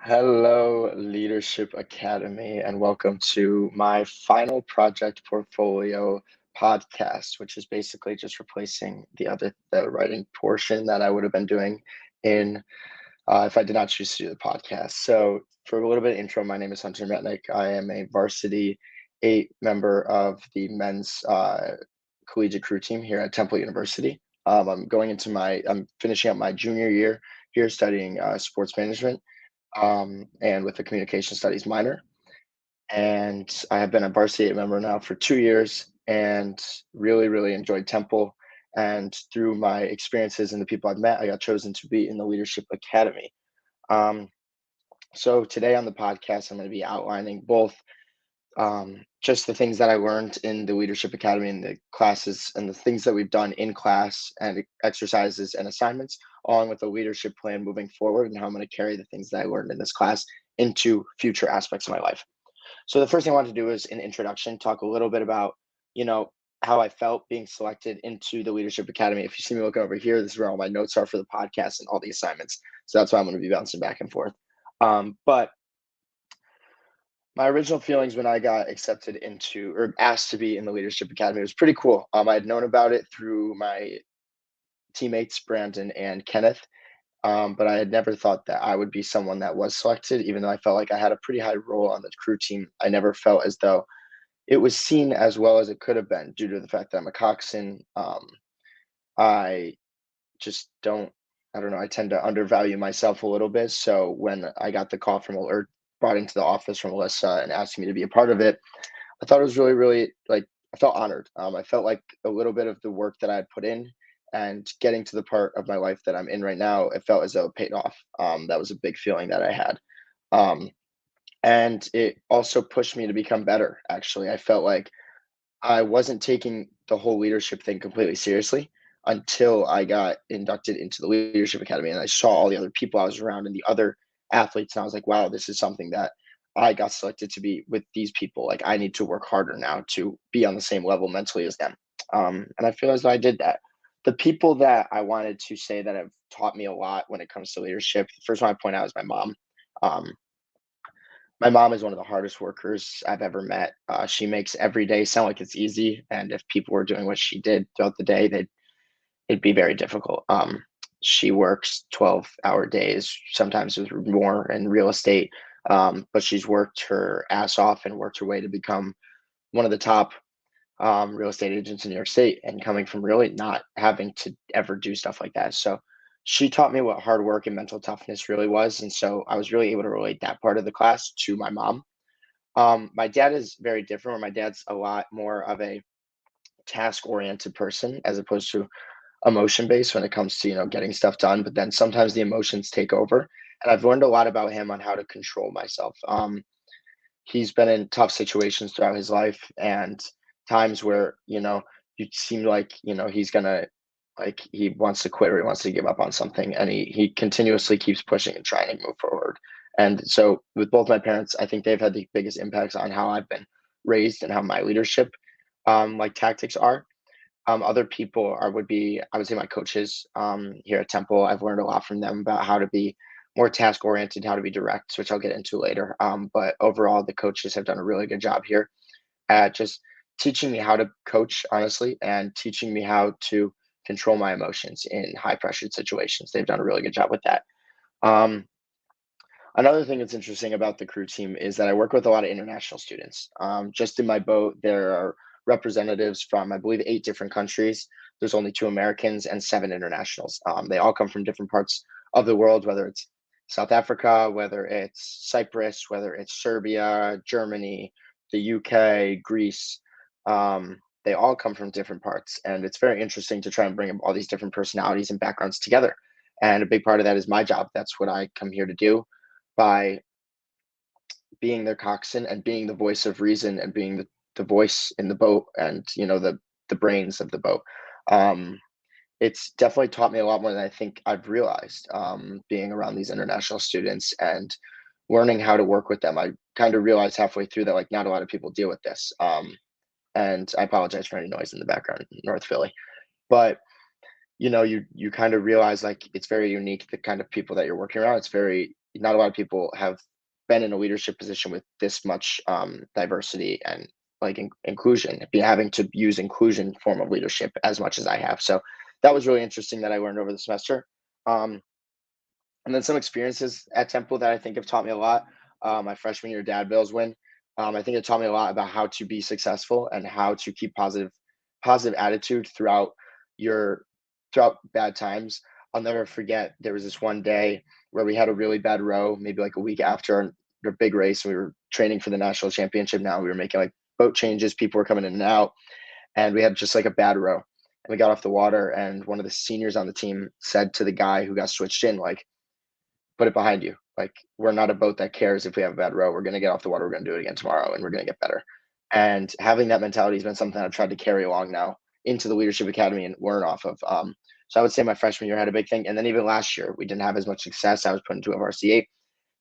Hello, Leadership Academy, and welcome to my final project portfolio podcast, which is basically just replacing the writing portion that I would have been doing in if I did not choose to do the podcast. So, for a little bit of intro, my name is Hunter Metnick. I am a varsity 8 member of the men's collegiate crew team here at Temple University. I'm finishing up my junior year here studying sports management and with a communication studies minor. And I have been a varsity member now for 2 years and really, really enjoyed Temple. And through my experiences and the people I've met, I got chosen to be in the Leadership Academy. Um, so today on the podcast, I'm going to be outlining both just the things that I learned in the Leadership Academy and the classes and the things that we've done in class and exercises and assignments, along with a leadership plan moving forward and how I'm going to carry the things that I learned in this class into future aspects of my life. So the first thing I wanted to do is an introduction, talk a little bit about, you know, how I felt being selected into the Leadership Academy. If you see me looking over here, this is where all my notes are for the podcast and all the assignments. So that's why I'm going to be bouncing back and forth. But my original feelings when I got accepted into or asked to be in the Leadership Academy was pretty cool. I had known about it through my teammates, Brandon and Kenneth, but I had never thought that I would be someone that was selected, even though I felt like I had a pretty high role on the crew team. I never felt as though it was seen as well as it could have been due to the fact that I'm a coxswain. I just don't, I don't know, I tend to undervalue myself a little bit. So when I got the call from, or brought into the office from Alyssa and asking me to be a part of it, I thought it was really, really like I felt honored. I felt like a little bit of the work that I had put in and getting to the part of my life that I'm in right now, it felt as though it paid off. That was a big feeling that I had. Um, and it also pushed me to become better, actually. I felt like I wasn't taking the whole leadership thing completely seriously until I got inducted into the Leadership Academy and I saw all the other people I was around and the other athletes. And I was like, wow, this is something that I got selected to be with these people. Like, I need to work harder now to be on the same level mentally as them. And I feel as though I did that. The people that I wanted to say that have taught me a lot when it comes to leadership, the first one I point out is my mom. Um, my mom is one of the hardest workers I've ever met. She makes every day sound like it's easy, and if people were doing what she did throughout the day, it'd be very difficult. She works 12-hour days, sometimes with more in real estate, but she's worked her ass off and worked her way to become one of the top real estate agents in New York State, and coming from really not having to ever do stuff like that. So she taught me what hard work and mental toughness really was, and so I was really able to relate that part of the class to my mom. My dad is very different. Where my dad's a lot more of a task-oriented person as opposed to emotion-based when it comes to getting stuff done. But then sometimes the emotions take over, and I've learned a lot about him on how to control myself. He's been in tough situations throughout his life, and times where you seem like he's gonna like he wants to quit or he wants to give up on something, and he continuously keeps pushing and trying to move forward. And so with both my parents, I think they've had the biggest impacts on how I've been raised and how my leadership like tactics are. Other people I would say my coaches here at Temple. I've learned a lot from them about how to be more task oriented, how to be direct, which I'll get into later. But overall, the coaches have done a really good job here at just teaching me how to coach, honestly, and teaching me how to control my emotions in high pressured situations. They've done a really good job with that. Um, Another thing that's interesting about the crew team is that I work with a lot of international students. Just in my boat, there are representatives from, I believe, 8 different countries. There's only 2 Americans and 7 internationals. They all come from different parts of the world, whether it's South Africa, whether it's Cyprus, whether it's Serbia, Germany, the UK, Greece. They all come from different parts. And it's very interesting to try and bring all these different personalities and backgrounds together. And a big part of that is my job. That's what I come here to do by being their coxswain and being the voice of reason and being the voice in the boat and the brains of the boat. um, it's definitely taught me a lot more than I think I've realized, being around these international students and learning how to work with them. I kind of realized halfway through that like not a lot of people deal with this, and I apologize for any noise in the background in North Philly. But you kind of realize like it's very unique, the kind of people that you're working around. It's very not a lot of people have been in a leadership position with this much diversity and like inclusion, be having to use inclusion form of leadership as much as I have. So that was really interesting that I learned over the semester. Um, and then some experiences at Temple that I think have taught me a lot. My freshman year dad bills win. I think it taught me a lot about how to be successful and how to keep positive attitude your throughout bad times. I'll never forget there was this one day where we had a really bad row, maybe like a week after our big race, and we were training for the national championship. Now we were making like boat changes, people were coming in and out, and we had just like a bad row. And we got off the water, and one of the seniors on the team said to the guy who got switched in, like, put it behind you. Like, we're not a boat that cares if we have a bad row. We're going to get off the water. We're going to do it again tomorrow, and we're going to get better. And having that mentality has been something I've tried to carry along now into the Leadership Academy and learn off of. So I would say my freshman year had a big thing. And then even last year, we didn't have as much success. I was put into a varsity eight.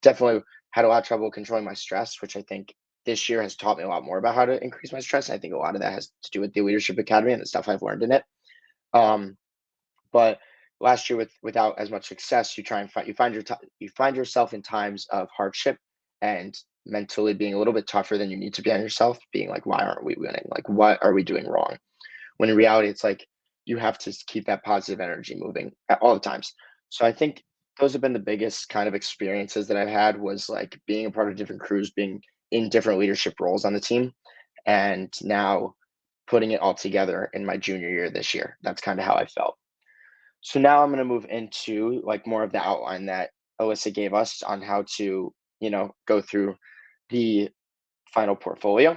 Definitely had a lot of trouble controlling my stress, which I think this year has taught me a lot more about how to increase my stress. And I think a lot of that has to do with the Leadership Academy and the stuff I've learned in it. Um, but last year, without as much success, you try and you find yourself in times of hardship and mentally being a little bit tougher than you need to be on yourself, being like, why aren't we winning? Like, what are we doing wrong? When in reality, it's like you have to keep that positive energy moving at all the times. So I think those have been the biggest kind of experiences that I've had, was like being a part of different crews, being in different leadership roles on the team, and now putting it all together in my junior year this year. That's kind of how I felt. So now I'm going to move into like more of the outline that Alyssa gave us on how to, go through the final portfolio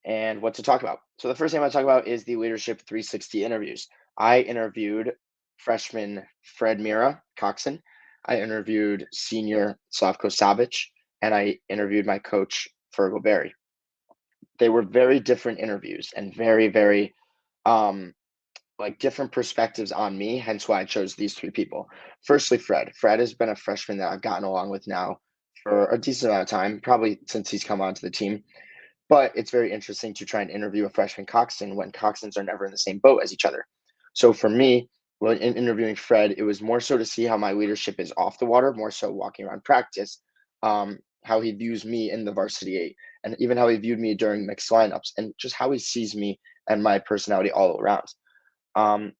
and what to talk about. So the first thing I'm going to talk about is the Leadership 360 interviews. I interviewed freshman Fred Mira Coxon. I interviewed senior Slavko Savic, and I interviewed my coach Fergal Berry. They were very different interviews and very, very um, like different perspectives on me, hence why I chose these three people. Firstly, Fred. Fred has been a freshman that I've gotten along with now for a decent amount of time, probably since he's come onto the team. But it's very interesting to try and interview a freshman coxswain when coxswains are never in the same boat as each other. So for me, when in interviewing Fred, it was more so to see how my leadership is off the water, more so walking around practice, how he views me in the varsity eight, and even how he viewed me during mixed lineups, and just how he sees me and my personality all around. Um,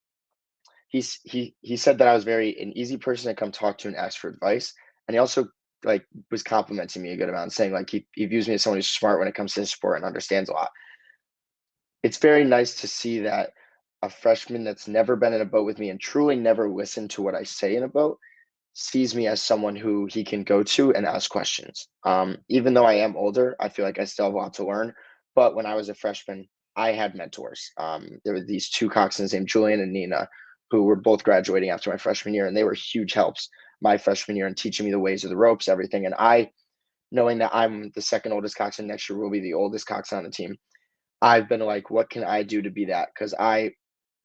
he said that I was very an easy person to come talk to and ask for advice, and he also like was complimenting me a good amount, saying like he views me as someone who's smart when it comes to his sport and understands a lot. It's very nice to see that a freshman that's never been in a boat with me and truly never listened to what I say in a boat sees me as someone who he can go to and ask questions. Even though I am older, I feel like I still have a lot to learn. But when I was a freshman, I had mentors. There were these two coxswains named Julian and Nina, who were both graduating after my freshman year, and they were huge helps my freshman year in teaching me the ways of the ropes, everything. And knowing that I'm the second oldest coxswain, next year will be the oldest coxswain on the team, I've been like, what can I do to be that? Because I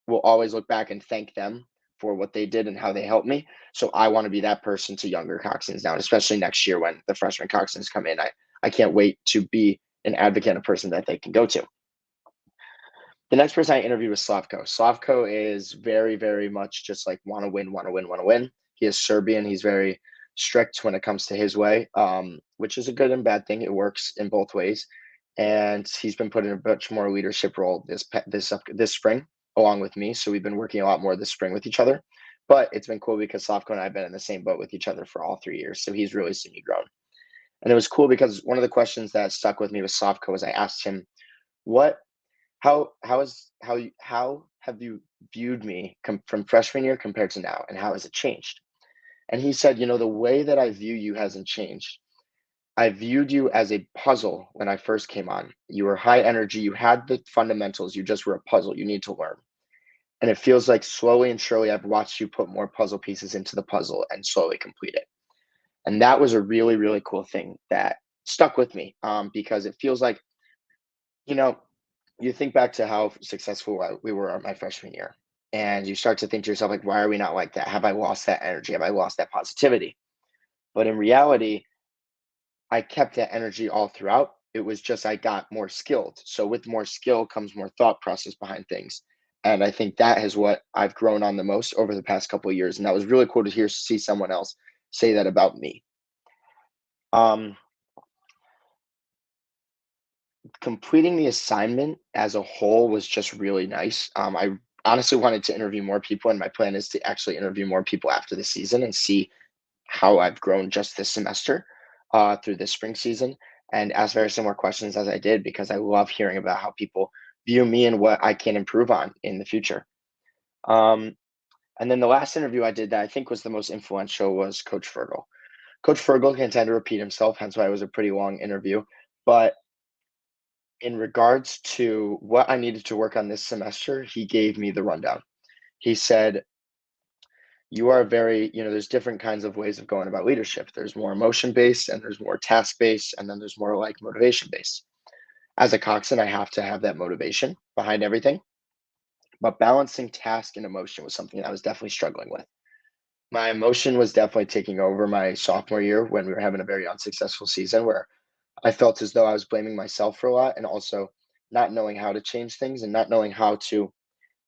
will always look back and thank them for what they did and how they helped me. So I want to be that person to younger coxswains now, and especially next year when the freshman coxswains come in. I can't wait to be an advocate, a person that they can go to. The next person I interviewed was Slavko. Slavko is very, very much just like want to win, want to win, want to win. He is Serbian. He's very strict when it comes to his way, which is a good and bad thing. It works in both ways. And he's been put in a much more leadership role this spring along with me. So we've been working a lot more this spring with each other. But it's been cool because Slavko and I have been in the same boat with each other for all 3 years. So he's really seen me grow. And it was cool because one of the questions that stuck with me with Slavko was I asked him, what how have you viewed me from freshman year compared to now, and how has it changed? And he said, the way that I view you hasn't changed. I viewed you as a puzzle when I first came on. You were high energy, you had the fundamentals, you just were a puzzle you need to learn. And it feels like slowly and surely I've watched you put more puzzle pieces into the puzzle and slowly complete it. And that was a really, really cool thing that stuck with me, because it feels like, you know, you think back to how successful we were my freshman year, and you start to think to yourself, like, why are we not like that? Have I lost that energy? Have I lost that positivity? But in reality, I kept that energy all throughout. It was just I got more skilled. So with more skill comes more thought process behind things. And I think that is what I've grown on the most over the past couple of years. And that was really cool to see someone else say that about me. Um, Completing the assignment as a whole was just really nice. I honestly wanted to interview more people, and my plan is to actually interview more people after the season and see how I've grown just this semester through this spring season, and ask very similar questions as I did because I love hearing about how people view me and what I can improve on in the future. Um, and then the last interview I did that I think was the most influential was Coach Fergal. Coach Fergal can tend to repeat himself, hence why it was a pretty long interview. But in regards to what I needed to work on this semester, he gave me the rundown. He said, you are very, there's different kinds of ways of going about leadership. There's more emotion based, and there's more task based, and then there's more like motivation based. As a coxswain, I have to have that motivation behind everything, but balancing task and emotion was something that I was definitely struggling with. My emotion was definitely taking over my sophomore year when we were having a very unsuccessful season where I felt as though I was blaming myself for a lot and also not knowing how to change things and not knowing how to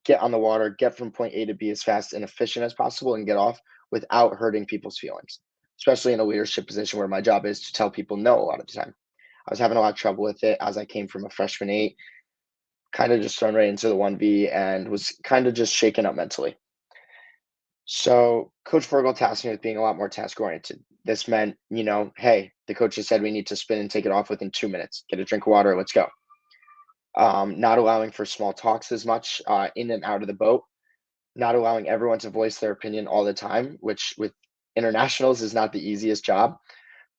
get on the water, get from point A to B as fast and efficient as possible and get off without hurting people's feelings, especially in a leadership position where my job is to tell people no a lot of the time. I was having a lot of trouble with it as I came from a freshman eight, kind of just thrown right into the 1B and was kind of just shaken up mentally. So Coach Fergal tasked me with being a lot more task oriented. This meant, hey, the coach has said we need to spin and take it off within 2 minutes. Get a drink of water, let's go. Not allowing for small talks as much in and out of the boat, not allowing everyone to voice their opinion all the time, which with internationals is not the easiest job,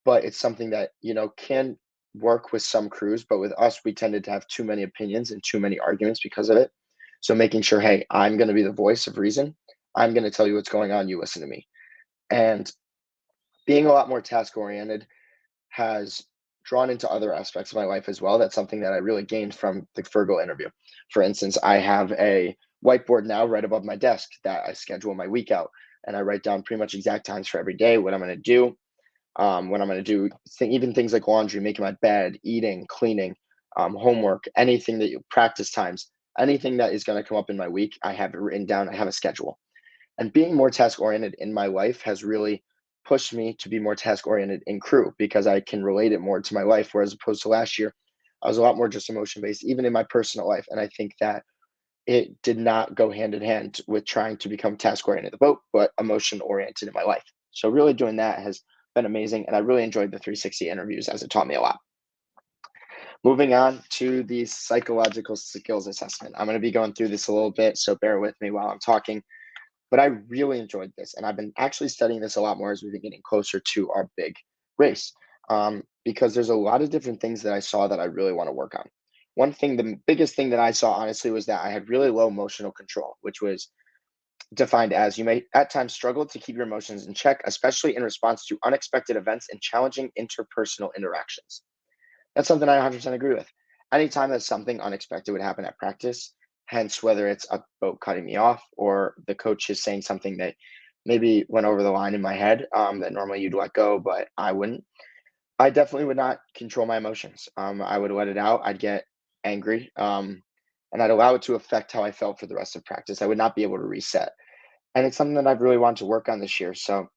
but it's something that, can work with some crews. But with us, we tended to have too many opinions and too many arguments because of it. So making sure, hey, I'm going to be the voice of reason. I'm going to tell you what's going on. You listen to me. And being a lot more task oriented has drawn into other aspects of my life as well. That's something that I really gained from the Fergal interview. For instance, I have a whiteboard now right above my desk that I schedule my week out, and I write down pretty much exact times for every day, what I'm going to do, what I'm going to do, even things like laundry, making my bed, eating, cleaning, homework, anything that you practice times, anything that is going to come up in my week, I have it written down. I have a schedule. And being more task oriented in my life has really pushed me to be more task oriented in crew because I can relate it more to my life. Whereas opposed to last year, I was a lot more just emotion based, even in my personal life. And I think that it did not go hand in hand with trying to become task oriented in the boat, but emotion oriented in my life. So really doing that has been amazing. And I really enjoyed the 360 interviews as it taught me a lot. Moving on to the psychological skills assessment. I'm going to be going through this a little bit, so bear with me while I'm talking. But I really enjoyed this, and I've been actually studying this a lot more as we've been getting closer to our big race, because there's a lot of different things that I saw that I really want to work on. One thing, the biggest thing that I saw honestly was that I had really low emotional control, which was defined as you may at times struggle to keep your emotions in check, especially in response to unexpected events and challenging interpersonal interactions. That's something I 100% agree with. Anytime that something unexpected would happen at practice, hence whether it's a boat cutting me off or the coach is saying something that maybe went over the line in my head that normally you'd let go, but I wouldn't. I definitely would not control my emotions. I would let it out. I'd get angry, and I'd allow it to affect how I felt for the rest of practice. I would not be able to reset. And it's something that I've really wanted to work on this year. So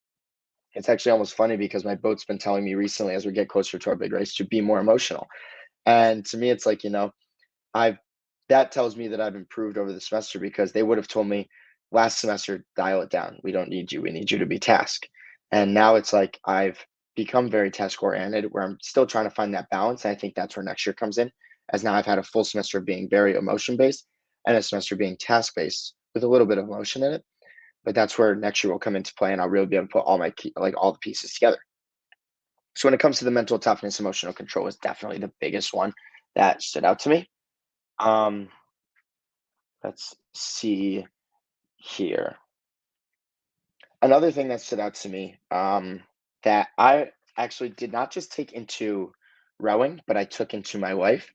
it's actually almost funny because my boat's been telling me recently as we get closer to our big race to be more emotional. And to me, it's like, I've that tells me that I've improved over the semester because they would have told me last semester, dial it down. We don't need you. We need you to be task. And now it's like I've become very task oriented where I'm still trying to find that balance. And I think that's where next year comes in, as now I've had a full semester of being very emotion based and a semester being task based with a little bit of emotion in it. But that's where next year will come into play and I'll really be able to put all my all the pieces together. So when it comes to the mental toughness, emotional control is definitely the biggest one that stood out to me. Um, let's see here. Another thing that stood out to me that I actually did not just take into rowing, but I took into my life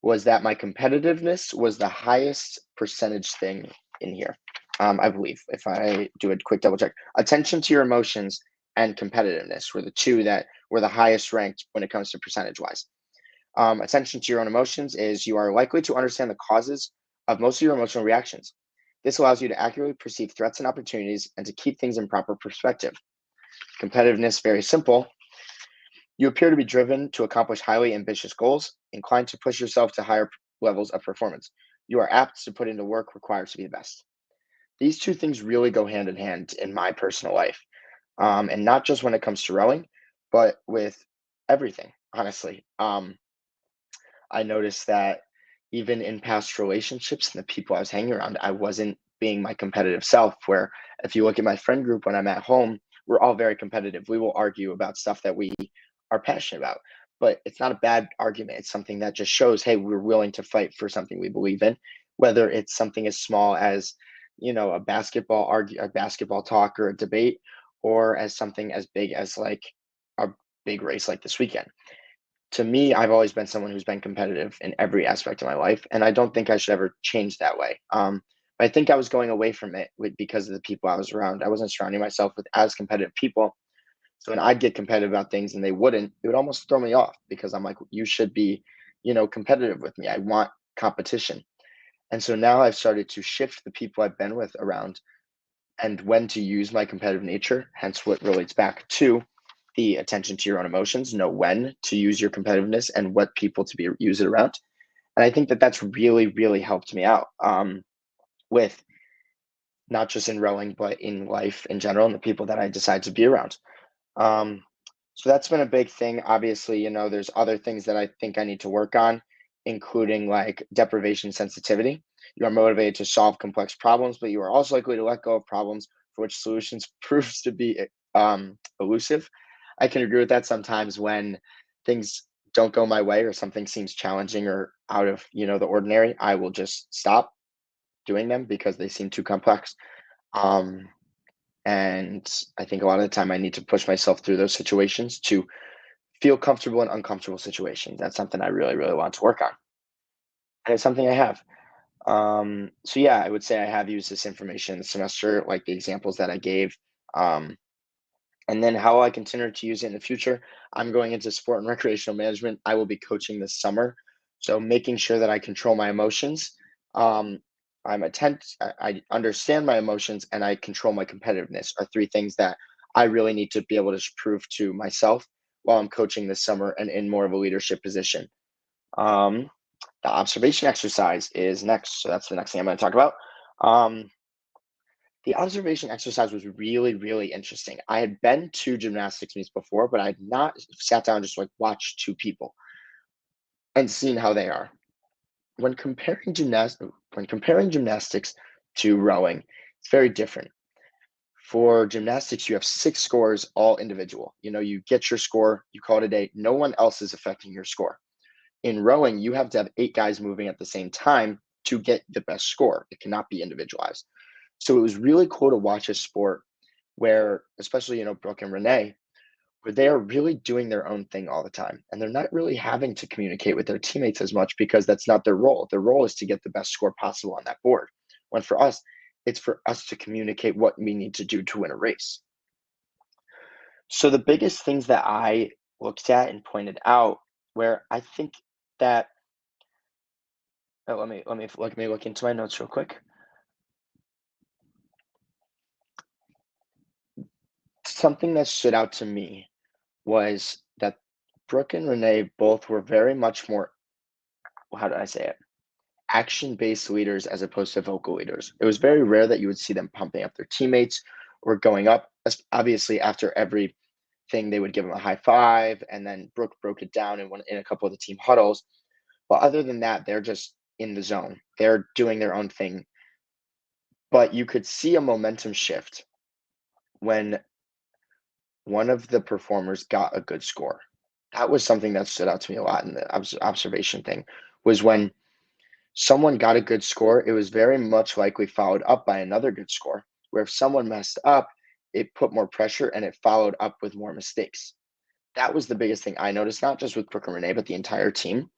was that my competitiveness was the highest percentage thing in here. I believe, if I do a quick double check, attention to your emotions and competitiveness were the two that were the highest ranked when it comes to percentage wise. Attention to your own emotions is you are likely to understand the causes of most of your emotional reactions. This allows you to accurately perceive threats and opportunities and to keep things in proper perspective. Competitiveness, very simple. You appear to be driven to accomplish highly ambitious goals, inclined to push yourself to higher levels of performance. You are apt to put into work required to be the best. These two things really go hand in hand in my personal life. And not just when it comes to rowing, but with everything, honestly. I noticed that even in past relationships and the people I was hanging around, I wasn't being my competitive self. Where if you look at my friend group when I'm at home, we're all very competitive. We will argue about stuff that we are passionate about, but it's not a bad argument. It's something that just shows, hey, we're willing to fight for something we believe in, whether it's something as small as, a basketball talk or a debate, or as something as big as like a big race like this weekend. To me, I've always been someone who's been competitive in every aspect of my life, and I don't think I should ever change that way. I think I was going away from it because of the people I was around. I wasn't surrounding myself with as competitive people. So when I'd get competitive about things and they wouldn't, it would almost throw me off because I'm like, you should be, competitive with me. I want competition. And so now I've started to shift the people I've been with around and when to use my competitive nature, hence what relates back to the attention to your own emotions, know when to use your competitiveness and what people to be use it around. And I think that that's really, really helped me out with not just in rowing, but in life in general and the people that I decide to be around. Um, so that's been a big thing. Obviously, there's other things that I think I need to work on, including like deprivation sensitivity. You are motivated to solve complex problems, but you are also likely to let go of problems for which solutions proves to be elusive. I can agree with that sometimes when things don't go my way or something seems challenging or out of, the ordinary, I will just stop doing them because they seem too complex. Um, and I think a lot of the time I need to push myself through those situations to feel comfortable in uncomfortable situations. That's something I really, really want to work on. And it's something I have. So yeah, I would say I have used this information this semester, like the examples that I gave. Um, and then how I continue to use it in the future. I'm going into sport and recreational management. I will be coaching this summer. So making sure that I control my emotions. Um, I understand my emotions and I control my competitiveness are three things that I really need to be able to prove to myself while I'm coaching this summer and in more of a leadership position. Um, the observation exercise is next. So that's the next thing I'm going to talk about. Um, the observation exercise was really, really interesting. I had been to gymnastics meets before, but I had not sat down and just like watched two people and seen how they are. When comparing gymnastics to rowing, it's very different. For gymnastics, you have six scores, all individual. You get your score, you call it a day. No one else is affecting your score. In rowing, you have to have eight guys moving at the same time to get the best score. It cannot be individualized. So it was really cool to watch a sport where, especially, Brooke and Renee, where they are really doing their own thing all the time. And they're not really having to communicate with their teammates as much because that's not their role. Their role is to get the best score possible on that board. When for us, it's for us to communicate what we need to do to win a race. So the biggest things that I looked at and pointed out where I think that let me look into my notes real quick. Something that stood out to me was that Brooke and Renee both were very much more, how do I say it? Action-based leaders as opposed to vocal leaders. It was very rare that you would see them pumping up their teammates or going up. Obviously, after every thing, they would give them a high five, and then Brooke broke it down in a couple of the team huddles. But other than that, they're just in the zone. They're doing their own thing. But you could see a momentum shift when one of the performers got a good score. That was something that stood out to me a lot in the observation thing, was when someone got a good score, it was very much likely followed up by another good score, where if someone messed up, it put more pressure and it followed up with more mistakes. That was the biggest thing I noticed, not just with Brooke and Renee, but the entire team,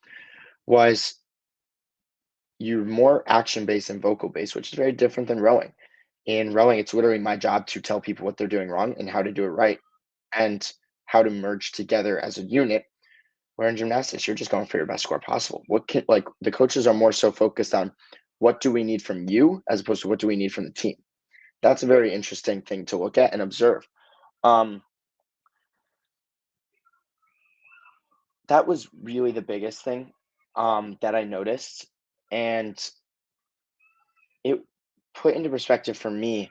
was you're more action based and vocal based, which is very different than rowing. In rowing, it's literally my job to tell people what they're doing wrong and how to do it right and how to merge together as a unit. Where in gymnastics, you're just going for your best score possible. The coaches are more so focused on what do we need from you as opposed to what do we need from the team. That's a very interesting thing to look at and observe. Um, that was really the biggest thing, that I noticed, and it put into perspective for me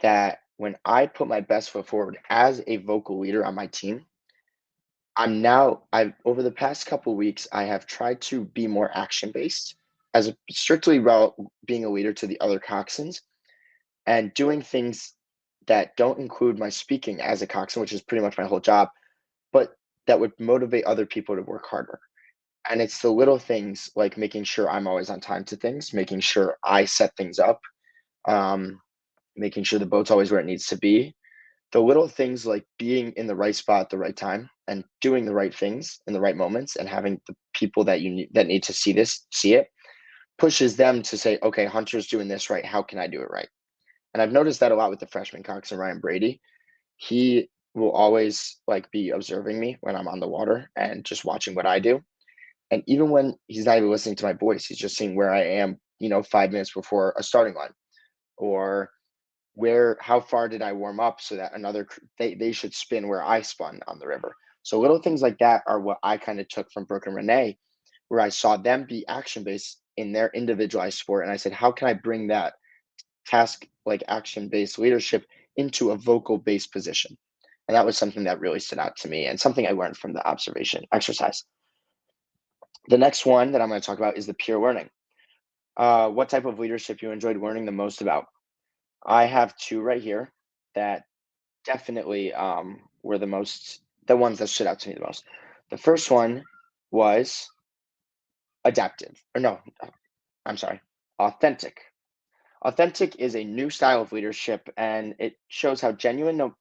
that when I put my best foot forward as a vocal leader on my team, I've over the past couple weeks, I have tried to be more action based as strictly about being a leader to the other coxswains and doing things that don't include my speaking as a coxswain, which is pretty much my whole job, but that would motivate other people to work harder. And it's the little things like making sure I'm always on time to things, making sure I set things up, um, making sure the boat's always where it needs to be. The little things like being in the right spot at the right time and doing the right things in the right moments and having the people that that need to see this see it pushes them to say, okay, Hunter's doing this right. How can I do it right? And I've noticed that a lot with the freshman coxswain Ryan Brady. He will always like be observing me when I'm on the water and just watching what I do. And even when he's not even listening to my voice, he's just seeing where I am, 5 minutes before a starting line, or where how far did I warm up so that they should spin where I spun on the river. So little things like that are what I kind of took from Brooke and Renee, where I saw them be action based in their individualized sport, and I said, how can I bring that task like action based leadership into a vocal based position? And that was something that really stood out to me and something I learned from the observation exercise. The next one that I'm going to talk about is the peer learning. What type of leadership you enjoyed learning the most about? I have two right here that definitely were the ones that stood out to me the most. The first one was adaptive, or no, I'm sorry, authentic. Authentic is a new style of leadership, and it shows how genuine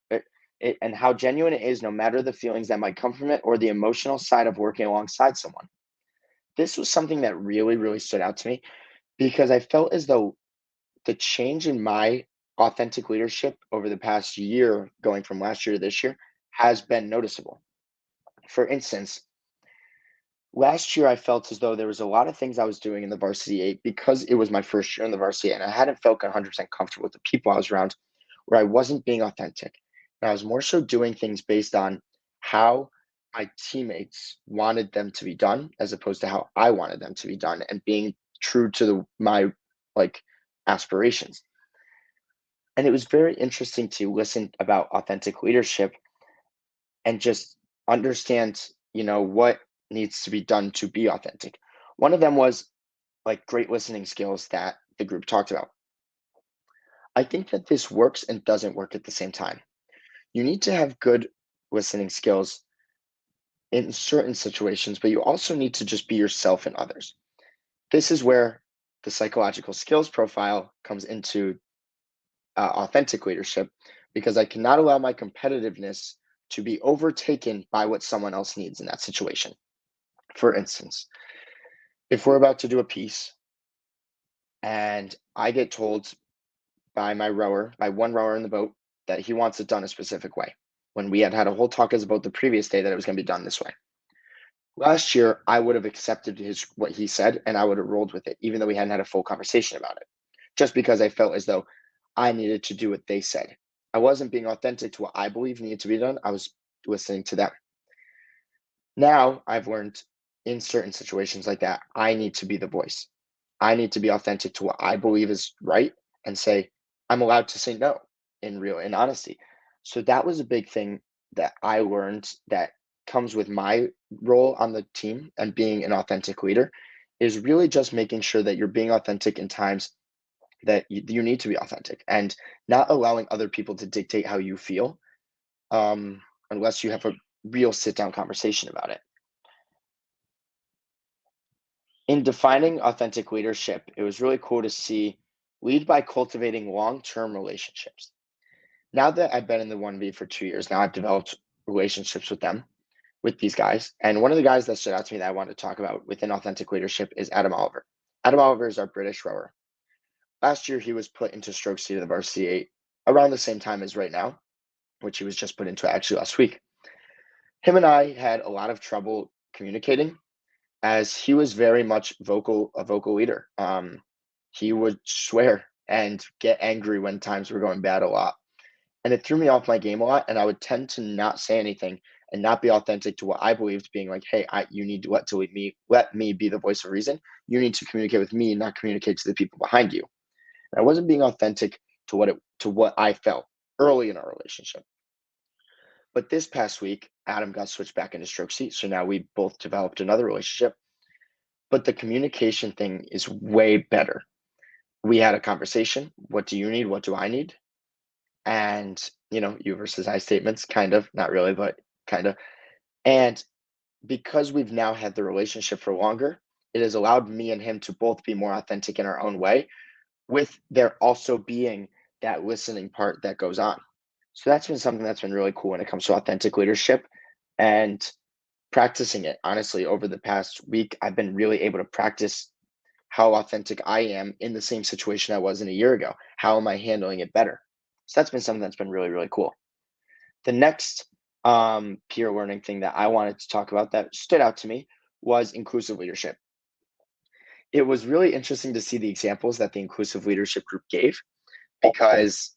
and how genuine it is, no matter the feelings that might come from it or the emotional side of working alongside someone. This was something that really, really stood out to me because I felt as though the change in my authentic leadership over the past year, going from last year to this year, has been noticeable. For instance, last year I felt as though there was a lot of things I was doing in the varsity eight because it was my first year in the varsity eight, and I hadn't felt 100% comfortable with the people I was around, where I wasn't being authentic. And I was more so doing things based on how my teammates wanted them to be done as opposed to how I wanted them to be done and being true to my like aspirations. And it was very interesting to listen about authentic leadership and just understand, what needs to be done to be authentic. One of them was like great listening skills that the group talked about. I think that this works and doesn't work at the same time. You need to have good listening skills in certain situations, but you also need to just be yourself in others. This is where the psychological skills profile comes into authentic leadership, because I cannot allow my competitiveness to be overtaken by what someone else needs in that situation. For instance, if we're about to do a piece and I get told by one rower in the boat, that he wants it done a specific way, when we had had a whole talk as a boat the previous day that it was going to be done this way. Last year, I would have accepted what he said and I would have rolled with it, even though we hadn't had a full conversation about it, just because I felt as though I needed to do what they said. I wasn't being authentic to what I believe needed to be done. I was listening to them. Now I've learned in certain situations like that, I need to be the voice. I need to be authentic to what I believe is right and say, I'm allowed to say no in honesty. So that was a big thing that I learned that comes with my role on the team and being an authentic leader, is really just making sure that you're being authentic in times that you need to be authentic and not allowing other people to dictate how you feel, um, unless you have a real sit down conversation about it. In defining authentic leadership, it was really cool to see lead by cultivating long term relationships. Now that I've been in the 1V for 2 years, now I've developed relationships with them, with these guys. And one of the guys that stood out to me that I wanted to talk about within authentic leadership is Adam Oliver. Adam Oliver is our British rower. Last year, he was put into stroke seat of the varsity eight around the same time as right now, which he was just put into actually last week. Him and I had a lot of trouble communicating, as he was very much a vocal leader. He would swear and get angry when times were going bad a lot. And it threw me off my game a lot, and I would tend to not say anything and not be authentic to what I believed, being like, hey, you need to let me be the voice of reason. You need to communicate with me, not communicate to the people behind you. And I wasn't being authentic to what I felt early in our relationship. But this past week, Adam got switched back into stroke seat. So now we both developed another relationship. But the communication thing is way better. We had a conversation. What do you need? What do I need? And, you versus I statements, kind of, not really, but kind of. And because we've now had the relationship for longer, it has allowed me and him to both be more authentic in our own way, with there also being that listening part that goes on. So that's been something that's been really cool when it comes to authentic leadership and practicing it. Honestly, over the past week, I've been really able to practice how authentic I am in the same situation I was in a year ago. How am I handling it better? So that's been something that's been really, really cool. The next peer learning thing that I wanted to talk about that stood out to me was inclusive leadership. It was really interesting to see the examples that the inclusive leadership group gave, because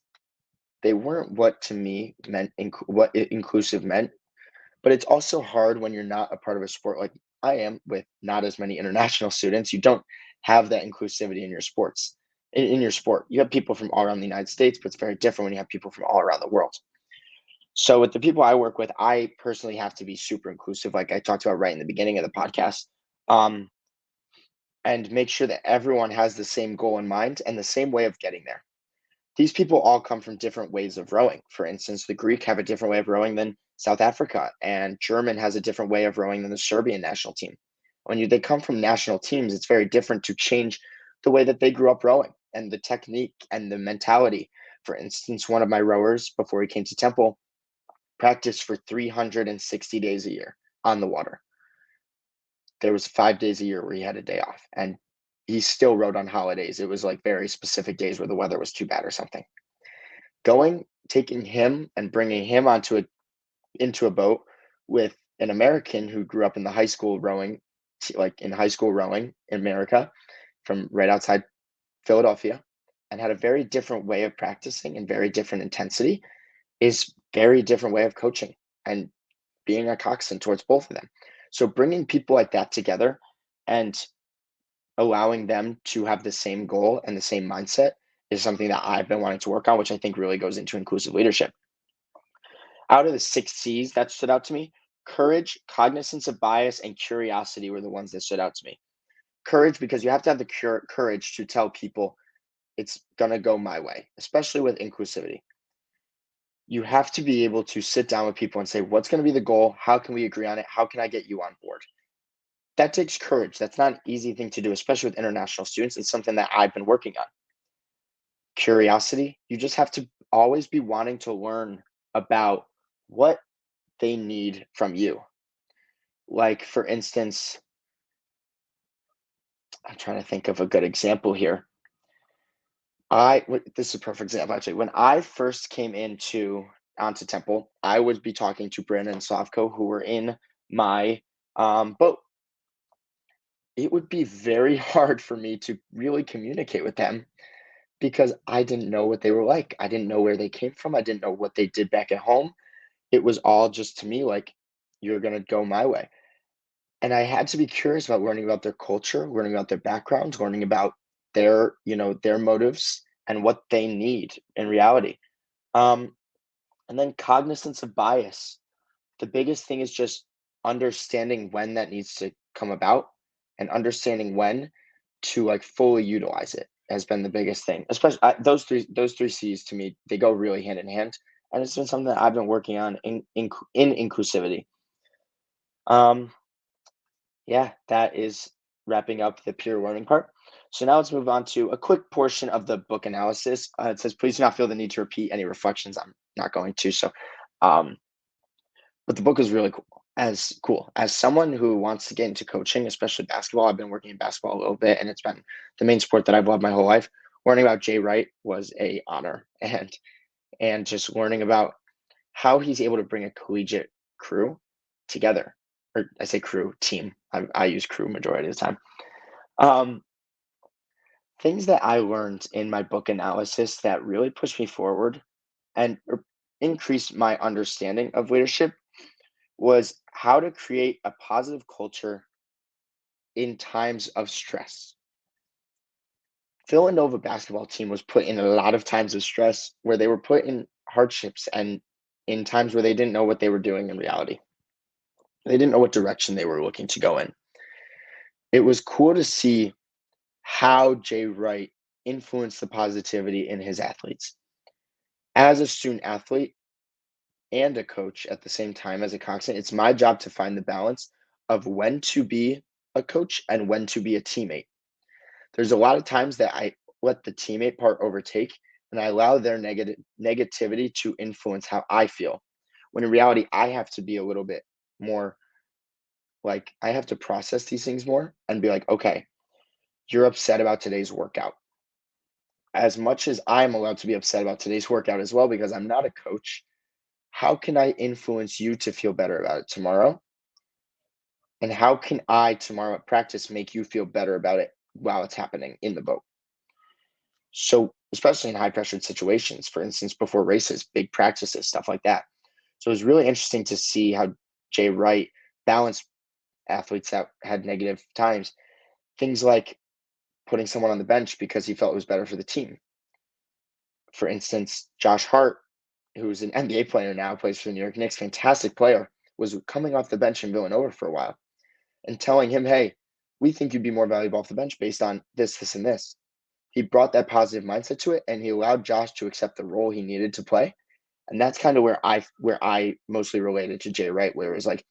they weren't what to me meant inclusive meant. But it's also hard when you're not a part of a sport like I am, with not as many international students. You don't have that inclusivity in your sports. In your sport, you have people from all around the United States, but it's very different when you have people from all around the world. So with the people I work with, I personally have to be super inclusive, like I talked about right in the beginning of the podcast, um, and make sure that everyone has the same goal in mind and the same way of getting there. These people all come from different ways of rowing. For instance, the Greek have a different way of rowing than South Africa, and German has a different way of rowing than the Serbian national team. They come from national teams, it's very different to change the way that they grew up rowing and the technique and the mentality. For instance, one of my rowers before he came to Temple practiced for 360 days a year on the water. There was 5 days a year where he had a day off, and he still rowed on holidays. It was like very specific days where the weather was too bad or something. Taking him and bringing him into a boat with an American who grew up in the high school rowing, like in high school rowing in America, from right outside Philadelphia, and had a very different way of practicing and very different intensity, is very different way of coaching and being a coxswain towards both of them. So bringing people like that together and allowing them to have the same goal and the same mindset is something that I've been wanting to work on, which I think really goes into inclusive leadership. Out of the 6 C's that stood out to me, courage, cognizance of bias, and curiosity were the ones that stood out to me. Courage, because you have to have the courage to tell people it's going to go my way, especially with inclusivity. You have to be able to sit down with people and say, what's going to be the goal? How can we agree on it? How can I get you on board? That takes courage. That's not an easy thing to do, especially with international students. It's something that I've been working on. Curiosity, you just have to always be wanting to learn about what they need from you. Like, for instance, I'm trying to think of a good example here. This is a perfect example, actually. When I first came onto Temple, I would be talking to Brandon and Slavko, who were in my boat. It would be very hard for me to really communicate with them because I didn't know what they were like. I didn't know where they came from. I didn't know what they did back at home. It was all just to me like, you're going to go my way. And I had to be curious about learning about their culture, learning about their backgrounds, learning about their motives and what they need in reality. Um, and then cognizance of bias. The biggest thing is just understanding when that needs to come about and understanding when to like fully utilize it has been the biggest thing. Especially those three C's to me, they go really hand in hand, and it's been something that I've been working on in inclusivity. Um, yeah, that is wrapping up the peer learning part. So now let's move on to a quick portion of the book analysis. It says, please do not feel the need to repeat any reflections. I'm not going to. Um, but the book is really cool. As someone who wants to get into coaching, especially basketball, I've been working in basketball a little bit, and it's been the main sport that I've loved my whole life. Learning about Jay Wright was a honor, and just learning about how he's able to bring a collegiate crew together, or I say crew, team. I use crew majority of the time. Um, Things that I learned in my book analysis that really pushed me forward and increased my understanding of leadership was how to create a positive culture in times of stress. Villanova basketball team was put in a lot of times of stress where they were put in hardships and in times where they didn't know what they were doing in reality. They didn't know what direction they were looking to go in. It was cool to see how Jay Wright influenced the positivity in his athletes. As a student athlete and a coach at the same time as a coxswain, it's my job to find the balance of when to be a coach and when to be a teammate. There's a lot of times that I let the teammate part overtake and I allow their negativity to influence how I feel. When in reality, I have to be a little bit more like I have to process these things more and be like, okay, you're upset about today's workout. As much as I'm allowed to be upset about today's workout as well, because I'm not a coach, how can I influence you to feel better about it tomorrow? And how can I tomorrow at practice make you feel better about it while it's happening in the boat? So, especially in high pressured situations, for instance, before races, big practices, stuff like that. So it was really interesting to see how Jay Wright balanced athletes that had negative times. Things like putting someone on the bench because he felt it was better for the team. For instance, Josh Hart, who's an NBA player now, plays for the New York Knicks, fantastic player, was coming off the bench in Villanova for a while and telling him, hey, we think you'd be more valuable off the bench based on this, this, and this. He brought that positive mindset to it and he allowed Josh to accept the role he needed to play. And that's kind of where I mostly related to Jay Wright, where it was like,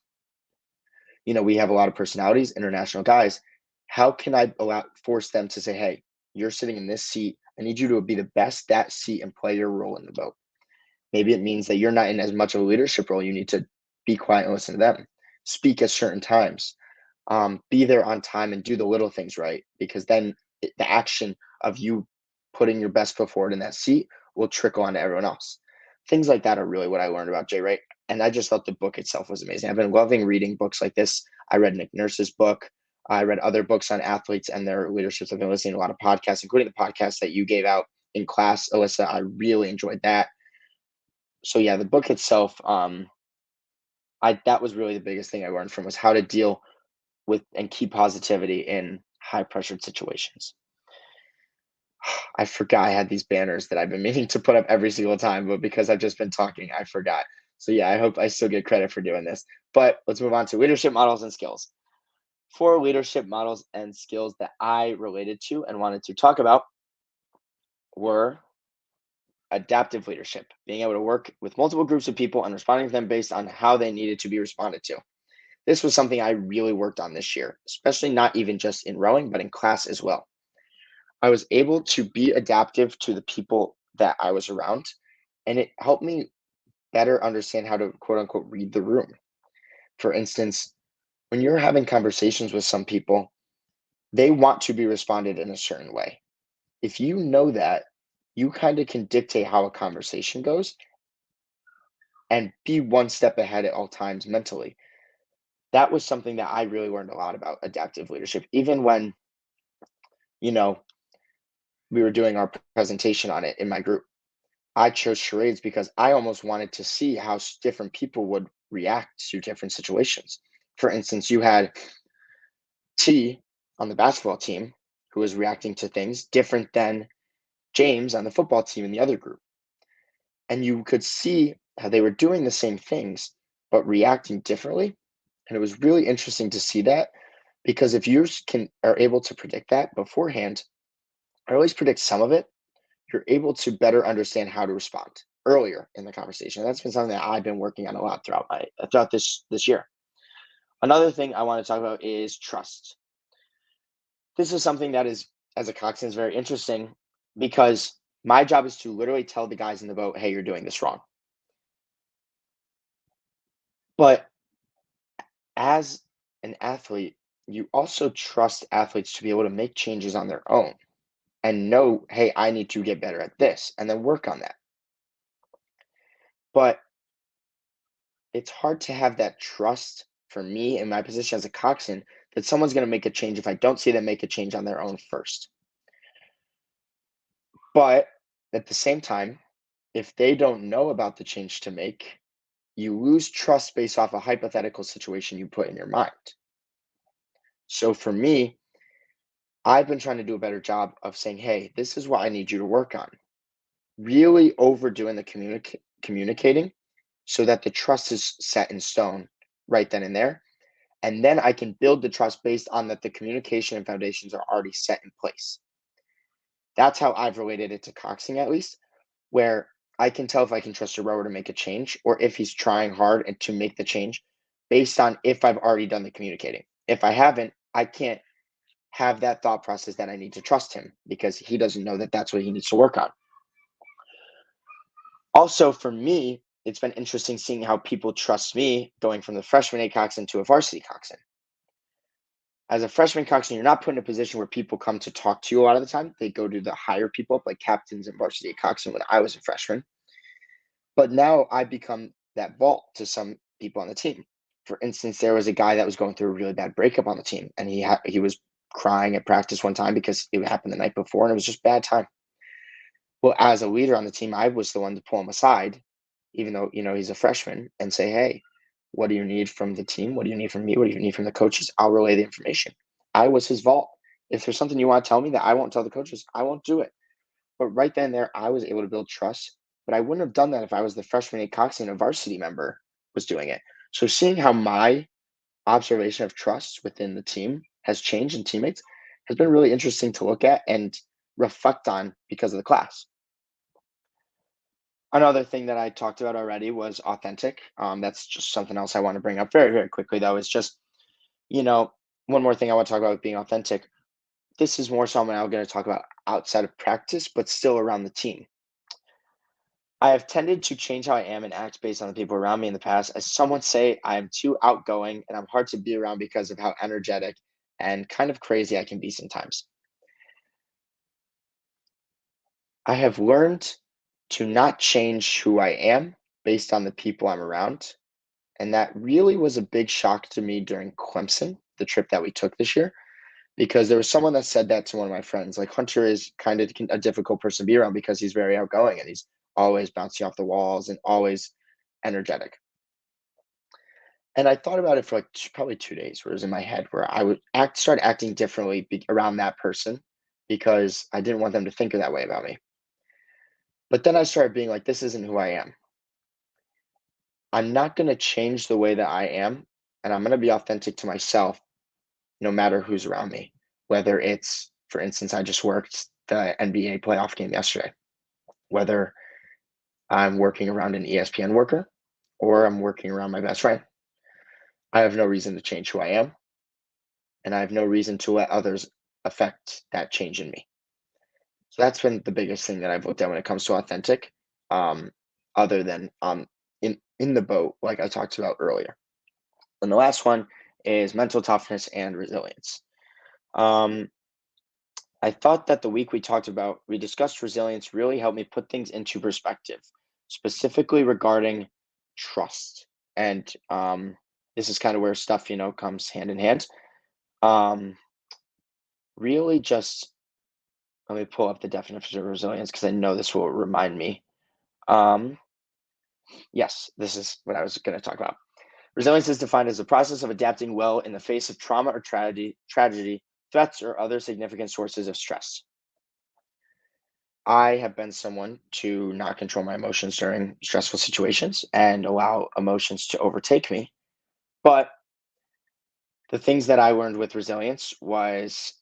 we have a lot of personalities, international guys. How can I force them to say, hey, you're sitting in this seat. I need you to be the best that seat and play your role in the boat. Maybe it means that you're not in as much of a leadership role. You need to be quiet and listen to them. Speak at certain times. Be there on time and do the little things right, because then the action of you putting your best foot forward in that seat will trickle on to everyone else. Things like that are really what I learned about Jay Wright. And I just thought the book itself was amazing. I've been loving reading books like this. I read Nick Nurse's book. I read other books on athletes and their leaderships. I've been listening to a lot of podcasts, including the podcast that you gave out in class, Alyssa. I really enjoyed that. So yeah, the book itself, I that was really the biggest thing I learned from was how to deal with and keep positivity in high pressured situations. I forgot I had these banners that I've been meaning to put up every single time, but because I've just been talking, I forgot. So yeah, I hope I still get credit for doing this. But let's move on to leadership models and skills. 4 leadership models and skills that I related to and wanted to talk about were adaptive leadership, being able to work with multiple groups of people and responding to them based on how they needed to be responded to. This was something I really worked on this year, especially not even just in rowing, but in class as well. I was able to be adaptive to the people that I was around, and it helped me better understand how to quote unquote read the room. For instance, when you're having conversations with some people, they want to be responded in a certain way. If you know that, you kind of can dictate how a conversation goes and be one step ahead at all times mentally. That was something that I really learned a lot about adaptive leadership. Even when, you know, we were doing our presentation on it in my group, I chose charades because I almost wanted to see how different people would react to different situations. For instance, you had T on the basketball team who was reacting to things different than James on the football team in the other group. And you could see how they were doing the same things, but reacting differently. And it was really interesting to see that because if you are able to predict that beforehand, or at least predict some of it, you're able to better understand how to respond earlier in the conversation. That's been something that I've been working on a lot throughout this year. Another thing I want to talk about is trust. This is something that is, as a coxswain, is very interesting because my job is to literally tell the guys in the boat, hey, you're doing this wrong. But as an athlete, you also trust athletes to be able to make changes on their own and know, hey, I need to get better at this and then work on that. But it's hard to have that trust for me in my position as a coxswain that someone's going to make a change if I don't see them make a change on their own first. But at the same time, if they don't know about the change to make, you lose trust based off a hypothetical situation you put in your mind. So for me, I've been trying to do a better job of saying, hey, this is what I need you to work on. Really overdoing the communicating so that the trust is set in stone right then and there. And then I can build the trust based on that the communication and foundations are already set in place. That's how I've related it to coxing, at least, where I can tell if I can trust a rower to make a change or if he's trying hard and to make the change based on if I've already done the communicating. If I haven't, I can't have that thought process that I need to trust him because he doesn't know that that's what he needs to work on. Also, for me, it's been interesting seeing how people trust me going from the freshman A coxswain to a varsity coxswain. As a freshman coxswain, you're not put in a position where people come to talk to you a lot of the time. They go to the higher people up, like captains and varsity A coxswain when I was a freshman. But now I become that vault to some people on the team. For instance, there was a guy that was going through a really bad breakup on the team, and he was crying at practice one time because it happened the night before, and it was just bad time. Well, as a leader on the team, I was the one to pull him aside, even though he's a freshman, and say, "Hey, what do you need from the team? What do you need from me? What do you need from the coaches? I'll relay the information." I was his vault. If there's something you want to tell me that I won't tell the coaches, I won't do it. But right then and there, I was able to build trust. But I wouldn't have done that if I was the freshman at Cox and a varsity member was doing it. So seeing how my observation of trust within the team has changed in teammates has been really interesting to look at and reflect on because of the class. Another thing that I talked about already was authentic. That's just something else I want to bring up very, very quickly, though, is just, you know, one more thing I want to talk about with being authentic. This is more something I'm going to talk about outside of practice, but still around the team. I have tended to change how I am and act based on the people around me in the past. As someone say, I am too outgoing and I'm hard to be around because of how energetic and kind of crazy I can be sometimes. I have learned to not change who I am based on the people I'm around. And that really was a big shock to me during Clemson, the trip that we took this year, because there was someone that said that to one of my friends. Like, Hunter is kind of a difficult person to be around because he's very outgoing and he's always bouncing off the walls and always energetic. And I thought about it for like probably 2 days, where it was in my head, where I would start acting differently around that person because I didn't want them to think of that way about me. But then I started being like, this isn't who I am. I'm not going to change the way that I am, and I'm going to be authentic to myself no matter who's around me. Whether it's, for instance, I just worked the NBA playoff game yesterday, whether I'm working around an ESPN worker or I'm working around my best friend. I have no reason to change who I am, and I have no reason to let others affect that change in me. So that's been the biggest thing that I've looked at when it comes to authentic, um, other than in the boat, like I talked about earlier. And the last one is mental toughness and resilience. Um, I thought that the week we discussed resilience really helped me put things into perspective, specifically regarding trust. And this is kind of where stuff, comes hand in hand. Um, Really just let me pull up the definition of resilience because I know this will remind me. Um, yes, this is what I was going to talk about. Resilience is defined as the process of adapting well in the face of trauma or tragedy, threats, or other significant sources of stress. I have been someone to not control my emotions during stressful situations and allow emotions to overtake me. But the things that I learned with resilience was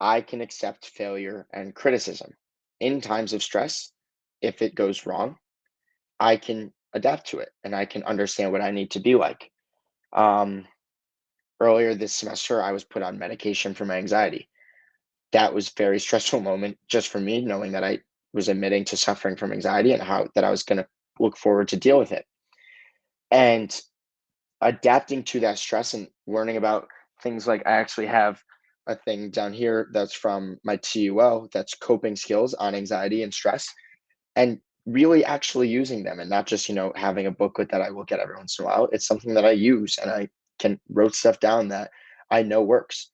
I can accept failure and criticism. In times of stress, if it goes wrong, I can adapt to it and I can understand what I need to be like. Um, Earlier this semester, I was put on medication for my anxiety. That was very stressful moment just for me, knowing that I was admitting to suffering from anxiety and how that I was going to look forward to deal with it. And adapting to that stress and learning about things like I actually have a thing down here that's from my TUL that's coping skills on anxiety and stress and really actually using them and not just, having a booklet that I look at every once in a while. It's something that I use and I can wrote stuff down that I know works.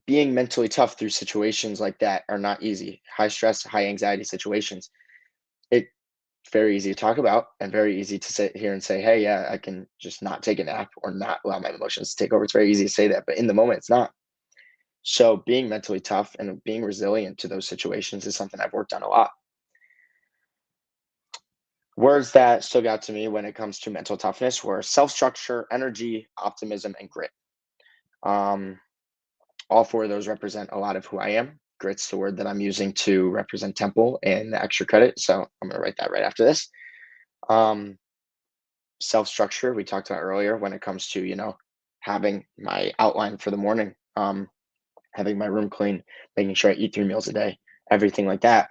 Being mentally tough through situations like that are not easy. High stress, high anxiety situations. It very easy to talk about and very easy to sit here and say, hey, yeah, I can just not take a nap or not allow my emotions to take over. It's very easy to say that, but in the moment, it's not. So being mentally tough and being resilient to those situations is something I've worked on a lot. Words that stood out to me when it comes to mental toughness were self-structure, energy, optimism, and grit. Um, all four of those represent a lot of who I am. Grit's the word that I'm using to represent Temple and the extra credit. So I'm going to write that right after this. Um, self-structure, we talked about earlier when it comes to, having my outline for the morning, having my room clean, making sure I eat 3 meals a day, everything like that.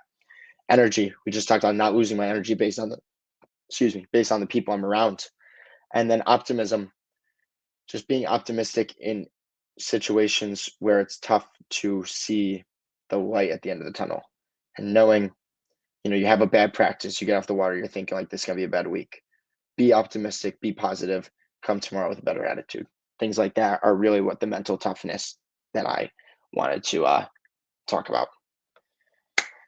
Energy, we just talked about not losing my energy based on the people I'm around. And then optimism, just being optimistic in situations where it's tough to see the light at the end of the tunnel, and knowing, you have a bad practice, you get off the water, you're thinking like this is gonna be a bad week. Be optimistic, be positive, come tomorrow with a better attitude. Things like that are really what the mental toughness that I wanted to talk about.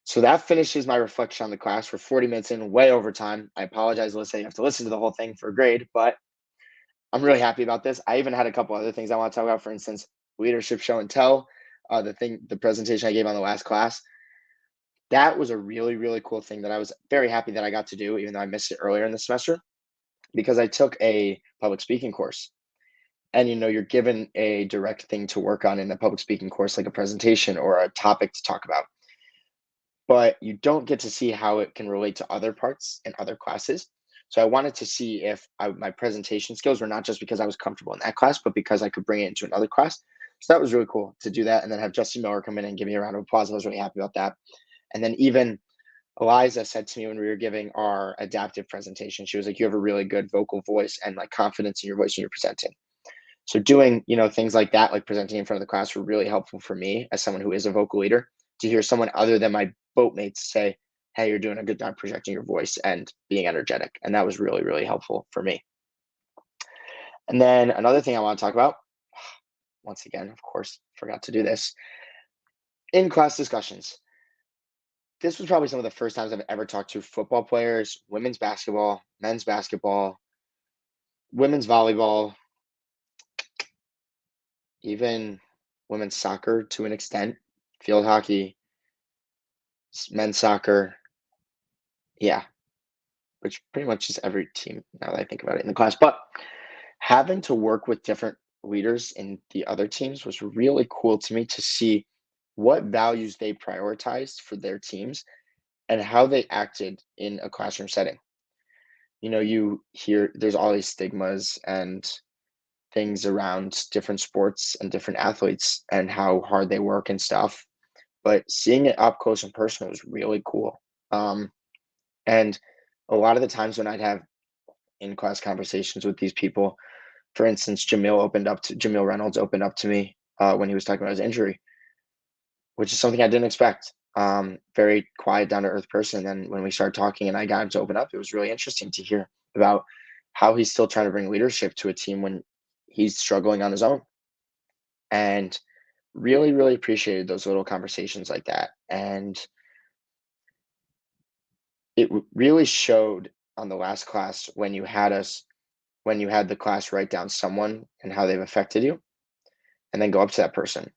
So that finishes my reflection on the class. We're 40 minutes in, way over time. I apologize, Alyssa. You have to listen to the whole thing for a grade, but I'm really happy about this. I even had a couple other things I want to talk about. For instance, leadership show and tell, the presentation I gave on the last class. That was a really, really cool thing that I was very happy that I got to do, even though I missed it earlier in the semester, because I took a public speaking course. And you're given a direct thing to work on in a public speaking course, like a presentation or a topic to talk about. But you don't get to see how it can relate to other parts in other classes. So I wanted to see if my presentation skills were not just because I was comfortable in that class, but because I could bring it into another class. So that was really cool to do that. And then have Justin Miller come in and give me a round of applause. I was really happy about that. And then even Eliza said to me when we were giving our adaptive presentation, she was like, you have a really good vocal voice and like confidence in your voice when you're presenting. So doing, things like that, like presenting in front of the class, were really helpful for me as someone who is a vocal leader, to hear someone other than my boatmates say, hey, you're doing a good job projecting your voice and being energetic. And that was really, really helpful for me. And then another thing I want to talk about, once again, of course, forgot to do this, in class discussions. This was probably some of the first times I've ever talked to football players, women's basketball, men's basketball, women's volleyball, even women's soccer to an extent, field hockey, men's soccer. Yeah, which pretty much is every team now that I think about it in the class. But having to work with different leaders in the other teams was really cool to me to see what values they prioritized for their teams and how they acted in a classroom setting. You hear there's all these stigmas and things around different sports and different athletes and how hard they work and stuff. But seeing it up close and personal was really cool. And a lot of the times when I'd have in class conversations with these people, for instance, Jamil Reynolds opened up to me when he was talking about his injury, which is something I didn't expect. Very quiet, down to earth person. And then when we started talking and I got him to open up, it was really interesting to hear about how he's still trying to bring leadership to a team when he's struggling on his own. And really, really appreciated those little conversations like that. And it really showed on the last class when you had the class write down someone and how they've affected you, and then go up to that person.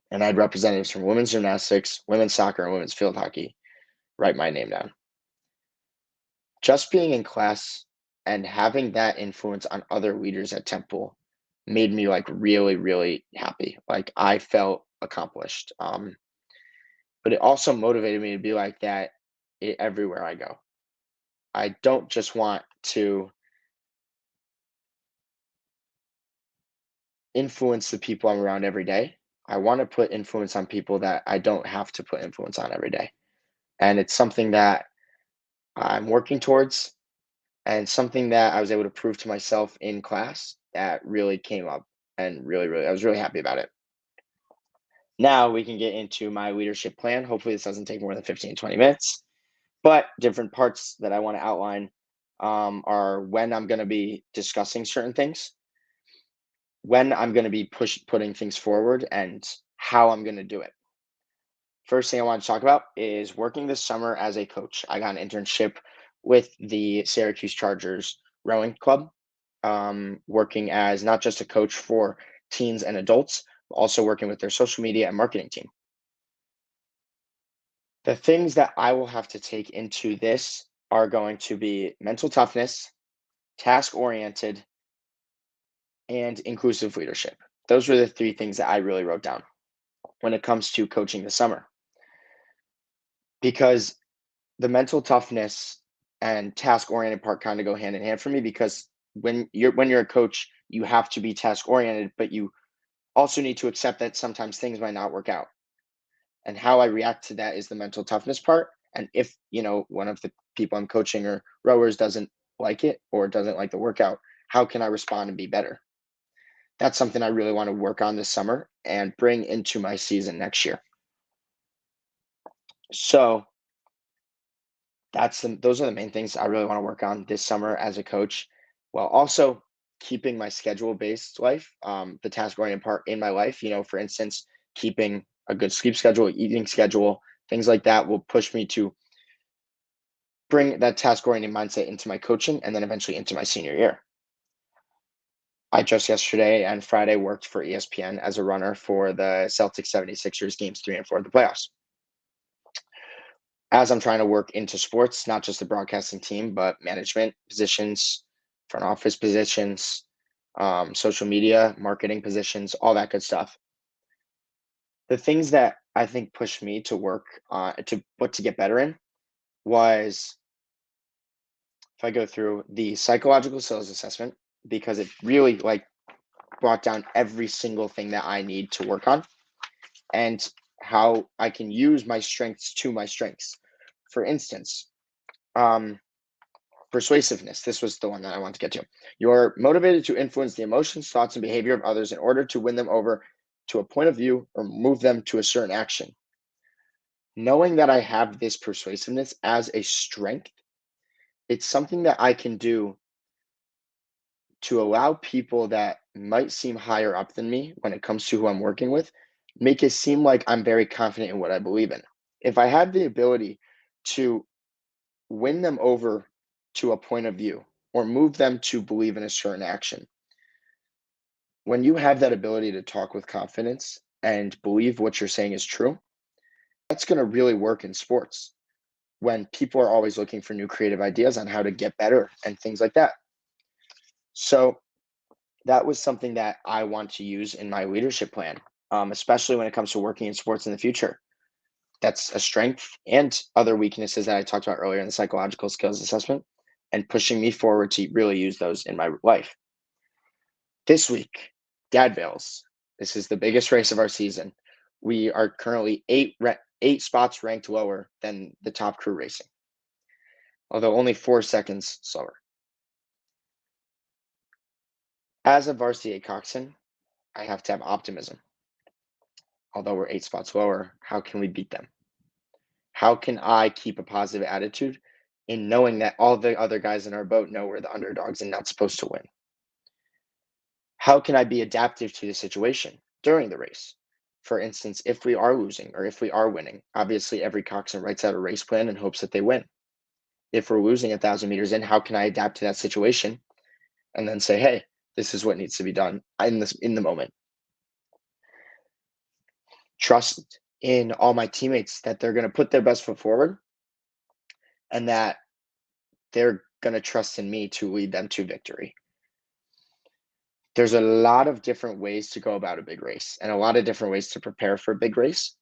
And I had representatives from women's gymnastics, women's soccer, and women's field hockey write my name down. Just being in class and having that influence on other leaders at Temple made me like really, really happy. Like I felt accomplished. But it also motivated me to be like that everywhere I go. I don't just want to influence the people I'm around every day. I want to put influence on people that I don't have to put influence on every day. And it's something that I'm working towards and something that I was able to prove to myself in class that really came up and really, really, I was really happy about it. Now we can get into my leadership plan. Hopefully, this doesn't take more than 15, 20 minutes. But different parts that I want to outline are when I'm going to be discussing certain things, when I'm going to be putting things forward, and how I'm going to do it. First thing I want to talk about is working this summer as a coach. I got an internship with the Syracuse Chargers rowing club, working as not just a coach for teens and adults, but also working with their social media and marketing team. The things that I will have to take into this are going to be mental toughness, task oriented, and inclusive leadership. Those were the three things that I really wrote down when it comes to coaching the summer. Because the mental toughness and task oriented part kind of go hand in hand for me, because when you're a coach, you have to be task oriented, but you also need to accept that sometimes things might not work out. And how I react to that is the mental toughness part. And if, one of the people I'm coaching or rowers doesn't like it or doesn't like the workout, how can I respond and be better? That's something I really want to work on this summer and bring into my season next year. So those are the main things I really want to work on this summer as a coach, while also keeping my schedule based life, the task oriented part in my life. For instance, keeping a good sleep schedule, eating schedule, things like that will push me to bring that task oriented mindset into my coaching and then eventually into my senior year. I just yesterday and Friday worked for ESPN as a runner for the Celtics 76ers games 3 and 4 of the playoffs. As I'm trying to work into sports, not just the broadcasting team, but management positions, front office positions, social media, marketing positions, all that good stuff. The things that I think pushed me to work to get better in was, if I go through the psychological skills assessment, because it really brought down every single thing that I need to work on and how I can use my strengths to my strengths. For instance, persuasiveness. This was the one that I want to get to. You're motivated to influence the emotions, thoughts, and behavior of others in order to win them over to a point of view or move them to a certain action. Knowing that I have this persuasiveness as a strength, it's something that I can do to allow people that might seem higher up than me when it comes to who I'm working with, make it seem like I'm very confident in what I believe in. If I have the ability to win them over to a point of view or move them to believe in a certain action, when you have that ability to talk with confidence and believe what you're saying is true, that's going to really work in sports when people are always looking for new creative ideas on how to get better and things like that. So that was something that I want to use in my leadership plan, especially when it comes to working in sports in the future. That's a strength and other weaknesses that I talked about earlier in the psychological skills assessment, and pushing me forward to really use those in my life. This week, Dadvales. This is the biggest race of our season. We are currently eight spots ranked lower than the top crew racing, although only 4 seconds slower. As a varsity coxswain, I have to have optimism. Although we're 8 spots lower, how can we beat them? How can I keep a positive attitude in knowing that all the other guys in our boat know we're the underdogs and not supposed to win? How can I be adaptive to the situation during the race? For instance, if we are losing or if we are winning, obviously every coxswain writes out a race plan and hopes that they win. If we're losing 1,000 meters in, how can I adapt to that situation and then say, hey, this is what needs to be done in the moment? Trust in all my teammates that they're going to put their best foot forward and that they're going to trust in me to lead them to victory. There's a lot of different ways to go about a big race and a lot of different ways to prepare for a big race.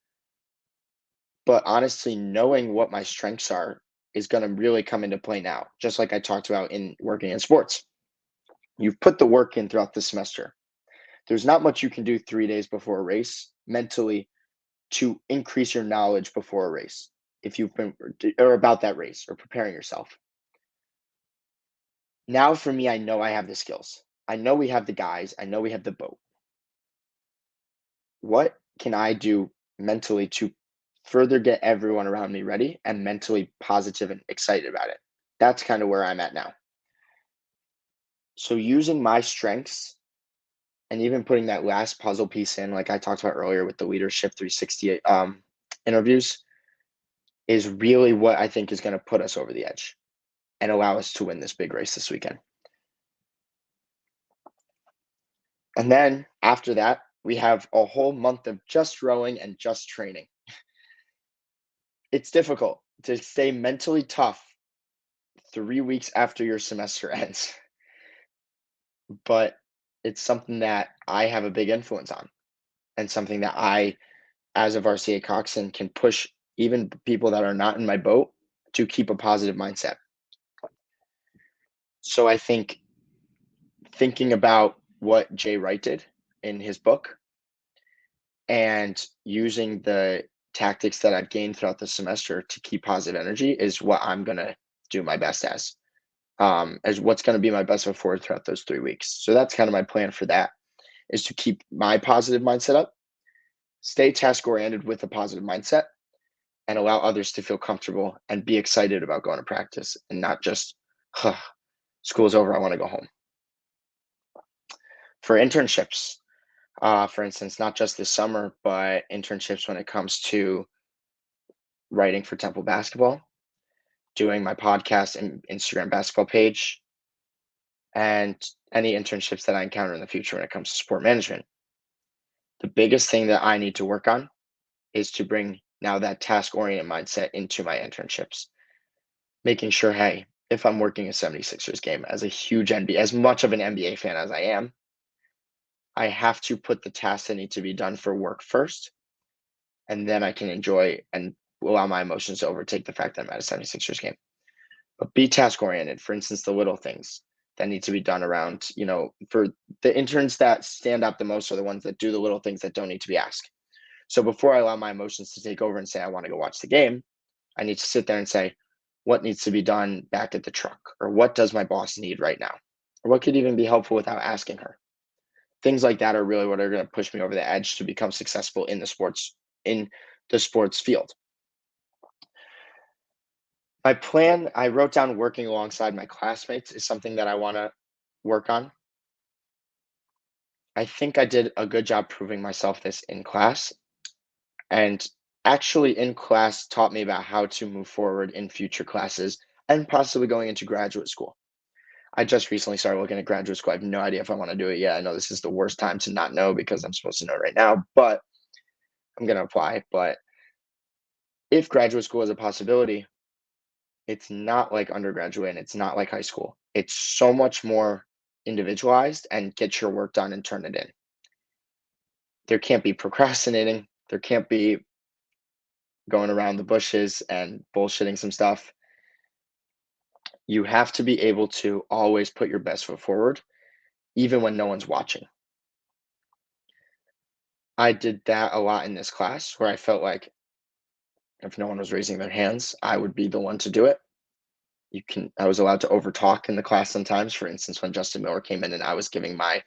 But honestly, knowing what my strengths are is going to really come into play now, just like I talked about in working in sports. You've put the work in throughout the semester. There's not much you can do 3 days before a race mentally to increase your knowledge before a race, if you've been or about that race or preparing yourself. Now for me, I know I have the skills. I know we have the guys. I know we have the boat. What can I do mentally to further get everyone around me ready and mentally positive and excited about it? That's kind of where I'm at now. So using my strengths and even putting that last puzzle piece in, like I talked about earlier with the leadership 360 interviews, is really what I think is going to put us over the edge. and allow us to win this big race this weekend. And then after that, we have a whole month of just rowing and just training. It's difficult to stay mentally tough 3 weeks after your semester ends, but it's something that I have a big influence on and something that I, as a varsity coxswain, can push even people that are not in my boat to keep a positive mindset. So I think thinking about what Jay Wright did in his book and using the tactics that I've gained throughout the semester to keep positive energy is what I'm going to do my best as what's going to be my best foot forward throughout those 3 weeks. So that's kind of my plan for that, is to keep my positive mindset up, stay task oriented with a positive mindset, and allow others to feel comfortable and be excited about going to practice and not just, huh, school's over, I want to go home. For internships, for instance, not just this summer, but internships when it comes to writing for Temple basketball, doing my podcast and Instagram basketball page, and any internships that I encounter in the future when it comes to sport management. The biggest thing that I need to work on is to bring now that task oriented mindset into my internships, making sure, hey, if I'm working a 76ers game as a huge NBA, as much of an NBA fan as I am, I have to put the tasks that need to be done for work first, and then I can enjoy and allow my emotions to overtake the fact that I'm at a 76ers game. But be task oriented. For instance, the little things that need to be done around, for the interns that stand out the most are the ones that do the little things that don't need to be asked. So before I allow my emotions to take over and say, I want to go watch the game, I need to sit there and say, what needs to be done back at the truck? Or what does my boss need right now? Or what could even be helpful without asking her? Things like that are really what are going to push me over the edge to become successful in the sports field. My plan, I wrote down working alongside my classmates is something that I want to work on. I think I did a good job proving myself this in class, and actually in class taught me about how to move forward in future classes and possibly going into graduate school. I just recently started looking at graduate school. I have no idea if I want to do it yet. I know this is the worst time to not know because I'm supposed to know right now, but I'm going to apply. But if graduate school is a possibility, it's not like undergraduate and it's not like high school. It's so much more individualized and get your work done and turn it in. There can't be procrastinating. There can't be going around the bushes and bullshitting some stuff. You have to be able to always put your best foot forward, even when no one's watching. I did that a lot in this class where I felt like if no one was raising their hands, I would be the one to do it. I was allowed to overtalk in the class sometimes. For instance, when Justin Miller came in and I was giving my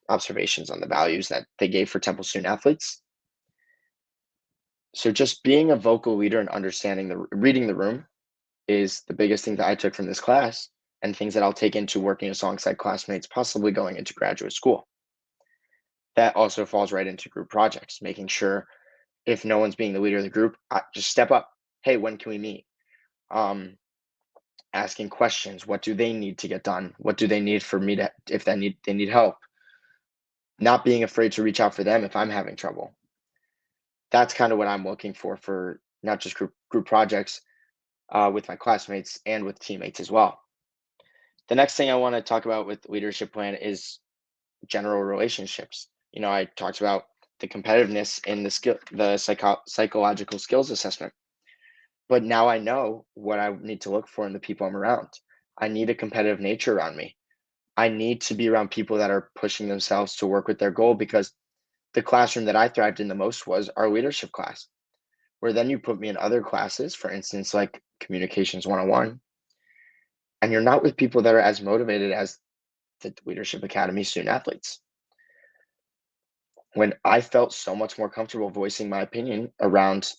observations on the values that they gave for Temple student athletes. So just being a vocal leader and understanding reading the room is the biggest thing that I took from this class, and things that I'll take into working alongside classmates, possibly going into graduate school. That also falls right into group projects, making sure if no one's being the leader of the group, just step up. Hey, when can we meet? Asking questions. What do they need to get done? What do they need for me to, if they need help? Not being afraid to reach out for them if I'm having trouble. That's kind of what I'm looking for not just group projects with my classmates and with teammates as well. The next thing I want to talk about with leadership plan is general relationships. I talked about the competitiveness in the psychological skills assessment, but now I know what I need to look for in the people I'm around. I need a competitive nature around me. I need to be around people that are pushing themselves to work with their goal, because the classroom that I thrived in the most was our leadership class, where then you put me in other classes, for instance, like communications 101, and you're not with people that are as motivated as the Leadership Academy student athletes. When I felt so much more comfortable voicing my opinion around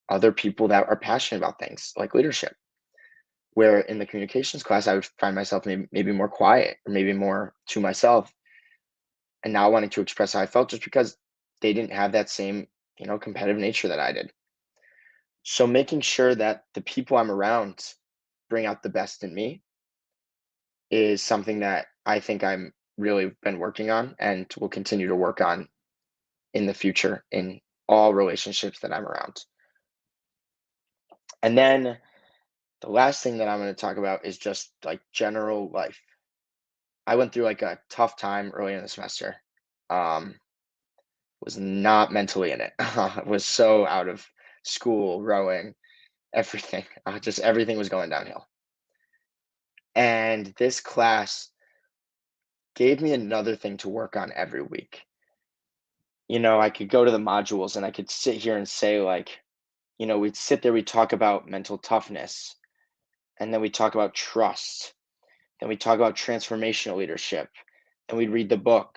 other people that are passionate about things like leadership, where in the communications class, I would find myself maybe more quiet or maybe more to myself and not wanting to express how I felt just because they didn't have that same, competitive nature that I did. So making sure that the people I'm around bring out the best in me is something that I think I'm really been working on and will continue to work on in the future in all relationships that I'm around. And then the last thing that I'm going to talk about is just like general life. I went through like a tough time early in the semester. Um, was not mentally in it. Was so out of school, rowing, everything. Just everything was going downhill. And this class gave me another thing to work on every week. I could go to the modules and I could sit here and say, like, we'd sit there, we'd talk about mental toughness, and then we talk about trust, then we talk about transformational leadership, and we'd read the book,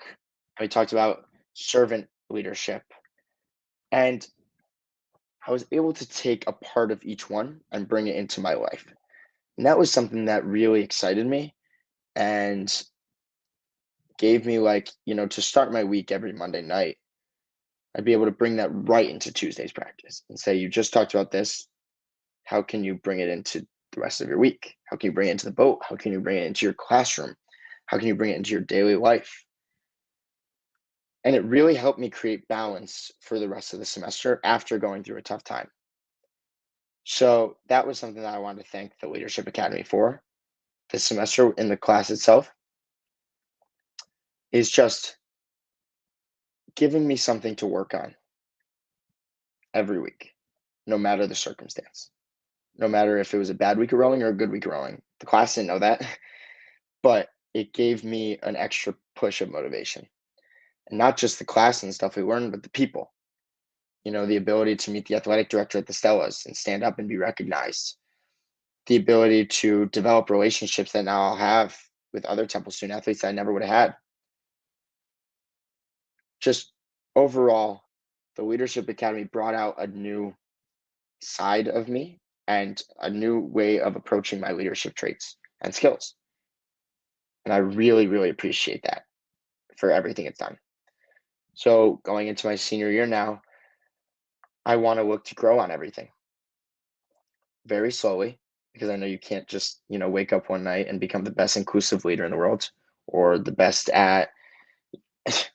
and we talked about servant leadership. And I was able to take a part of each one and bring it into my life. And that was something that really excited me and gave me, like, to start my week every Monday night, I'd be able to bring that right into Tuesday's practice and say, you just talked about this. How can you bring it into the rest of your week? How can you bring it into the boat? How can you bring it into your classroom? How can you bring it into your daily life? And it really helped me create balance for the rest of the semester after going through a tough time. So that was something that I wanted to thank the Leadership Academy for this semester in the class itself, is just giving me something to work on every week, no matter the circumstance, no matter if it was a bad week of rowing or a good week of rowing. The class didn't know that, but it gave me an extra push of motivation. And not just the class and stuff we learned, but the people. The ability to meet the athletic director at the Stellas and stand up and be recognized. The ability to develop relationships that now I'll have with other Temple student athletes that I never would have had. Just overall, the Leadership Academy brought out a new side of me and a new way of approaching my leadership traits and skills. And I really, really appreciate that for everything it's done. So going into my senior year now, I want to look to grow on everything very slowly, because I know you can't just, wake up one night and become the best inclusive leader in the world or the best at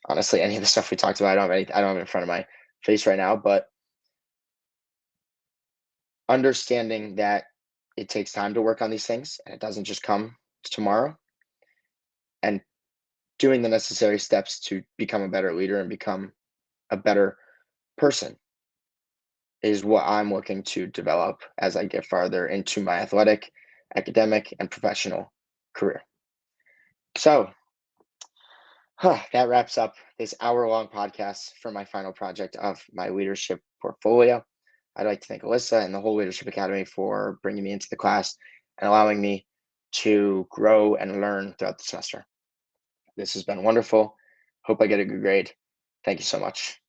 honestly any of the stuff we talked about. I don't have it in front of my face right now, but understanding that it takes time to work on these things and it doesn't just come tomorrow, and doing the necessary steps to become a better leader and become a better person is what I'm looking to develop as I get farther into my athletic, academic, and professional career. So that wraps up this hour-long podcast for my final project of my leadership portfolio. I'd like to thank Alyssa and the whole Leadership Academy for bringing me into the class and allowing me to grow and learn throughout the semester. This has been wonderful. Hope I get a good grade. Thank you so much.